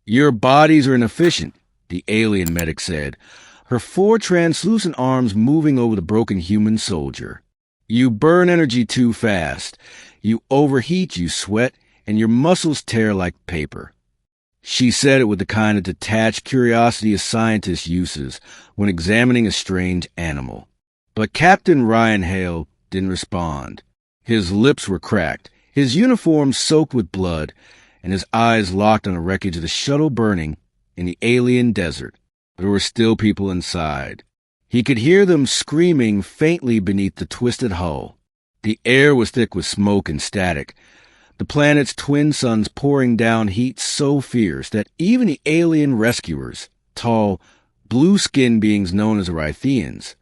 "Your bodies are inefficient," the alien medic said, her 4 translucent arms moving over the broken human soldier. "You burn energy too fast. You overheat, you sweat, and your muscles tear like paper." She said it with the kind of detached curiosity a scientist uses when examining a strange animal. But Captain Ryan Hale didn't respond. His lips were cracked, his uniform soaked with blood, and his eyes locked on the wreckage of the shuttle burning in the alien desert. There were still people inside. He could hear them screaming faintly beneath the twisted hull. The air was thick with smoke and static, the planet's twin suns pouring down heat so fierce that even the alien rescuers, tall, blue-skinned beings known as the Rythians,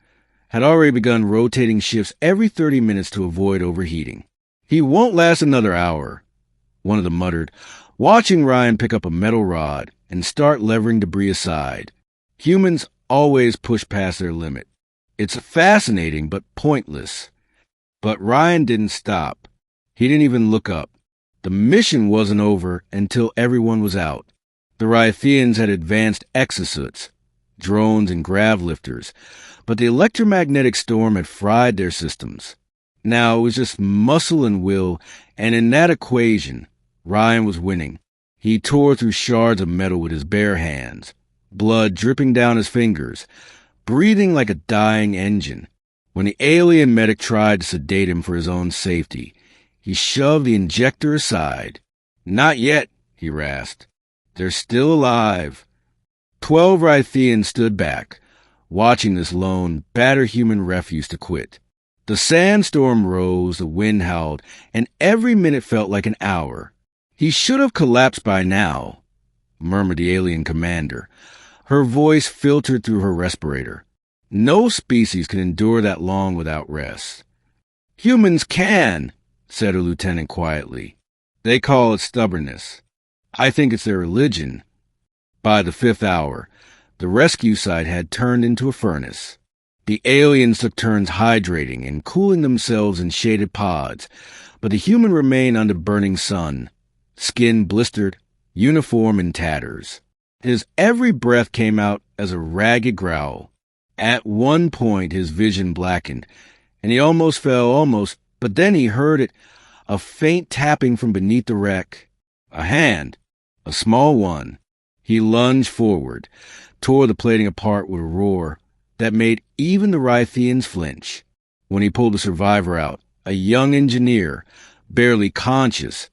had already begun rotating shifts every 30 minutes to avoid overheating. "He won't last another hour," one of them muttered, watching Ryan pick up a metal rod and start levering debris aside. Humans always push past their limit. It's fascinating but pointless. But Ryan didn't stop. He didn't even look up. The mission wasn't over until everyone was out. The Rythians had advanced exosuits, drones and grav lifters, but the electromagnetic storm had fried their systems. Now it was just muscle and will, and in that equation, Ryan was winning. He tore through shards of metal with his bare hands, blood dripping down his fingers, breathing like a dying engine. When the alien medic tried to sedate him for his own safety, he shoved the injector aside. "Not yet," he rasped. "They're still alive." 12 Rythians stood back, watching this lone, battered human refuse to quit. The sandstorm rose, the wind howled, and every minute felt like an hour. "He should have collapsed by now," murmured the alien commander. Her voice filtered through her respirator. "No species can endure that long without rest." "Humans can," said her lieutenant quietly. "They call it stubbornness. I think it's their religion." By the 5th hour, the rescue site had turned into a furnace. The aliens took turns hydrating and cooling themselves in shaded pods, but the human remained under the burning sun, skin blistered, uniform in tatters. His every breath came out as a ragged growl. At one point his vision blackened, and he almost fell, but then he heard it, a faint tapping from beneath the wreck. A hand, a small one. He lunged forward, tore the plating apart with a roar that made even the Rythians flinch. When he pulled the survivor out, a young engineer, barely conscious,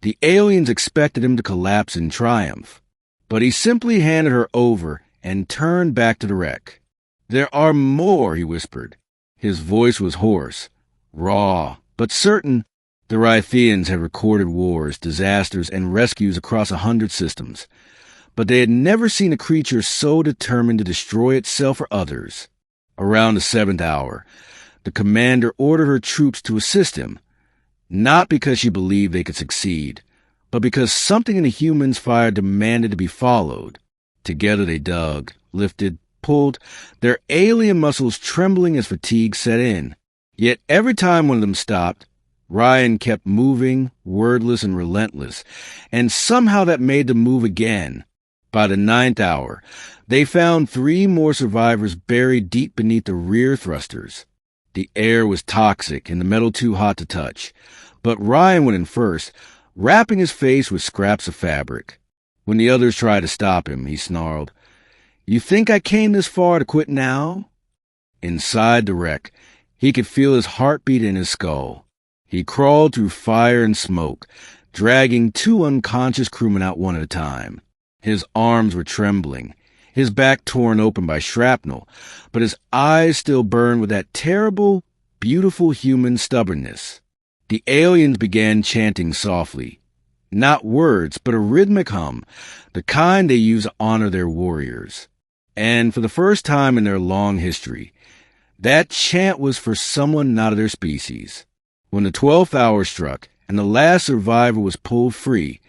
the aliens expected him to collapse in triumph. But he simply handed her over and turned back to the wreck. "There are more," he whispered. His voice was hoarse, raw, but certain. The Rythians had recorded wars, disasters, and rescues across 100 systems, but they had never seen a creature so determined to destroy itself or others. Around the 7th hour, the commander ordered her troops to assist him, not because she believed they could succeed, but because something in the humans' fire demanded to be followed. Together they dug, lifted, pulled, their alien muscles trembling as fatigue set in. Yet every time one of them stopped, Ryan kept moving, wordless and relentless, and somehow that made them move again. By the 9th hour, they found 3 more survivors buried deep beneath the rear thrusters. The air was toxic and the metal too hot to touch, but Ryan went in first, wrapping his face with scraps of fabric. When the others tried to stop him, he snarled, "You think I came this far to quit now?" Inside the wreck, he could feel his heartbeat in his skull. He crawled through fire and smoke, dragging 2 unconscious crewmen out one at a time. His arms were trembling, his back torn open by shrapnel, but his eyes still burned with that terrible, beautiful human stubbornness. The aliens began chanting softly. Not words, but a rhythmic hum, the kind they use to honor their warriors. And for the first time in their long history, that chant was for someone not of their species. When the 12th hour struck and the last survivor was pulled free,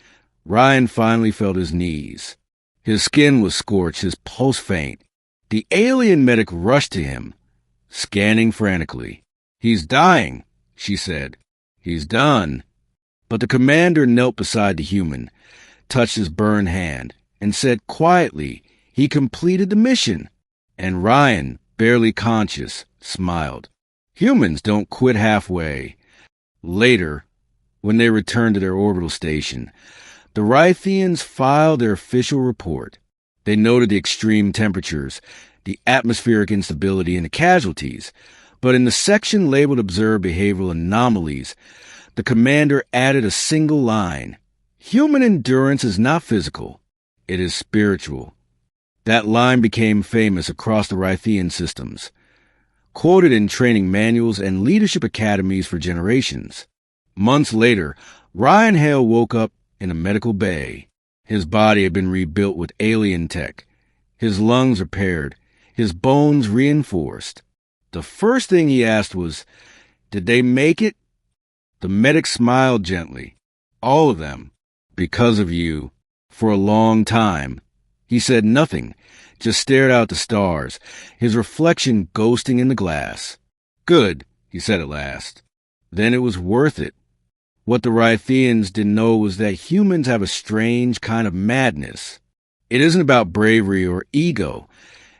Ryan finally felt his knees. His skin was scorched, his pulse faint. The alien medic rushed to him, scanning frantically. "He's dying," she said. "He's done." But the commander knelt beside the human, touched his burned hand, and said quietly he completed the mission. And Ryan, barely conscious, smiled. Humans don't quit halfway. Later, when they returned to their orbital station, the Rythians filed their official report. They noted the extreme temperatures, the atmospheric instability, and the casualties. But in the section labeled Observed Behavioral Anomalies, the commander added a single line. Human endurance is not physical. It is spiritual. That line became famous across the Rythian systems, quoted in training manuals and leadership academies for generations. Months later, Ryan Hale woke up in a medical bay. His body had been rebuilt with alien tech, his lungs repaired, his bones reinforced. The first thing he asked was, "Did they make it?" The medic smiled gently. "All of them. Because of you." For a long time, he said nothing, just stared out the stars, his reflection ghosting in the glass. "Good," he said at last. "Then it was worth it." What the Rythians didn't know was that humans have a strange kind of madness. It isn't about bravery or ego.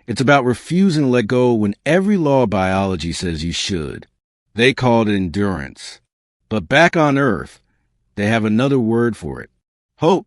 It's about refusing to let go when every law of biology says you should. They called it endurance. But back on Earth, they have another word for it: hope.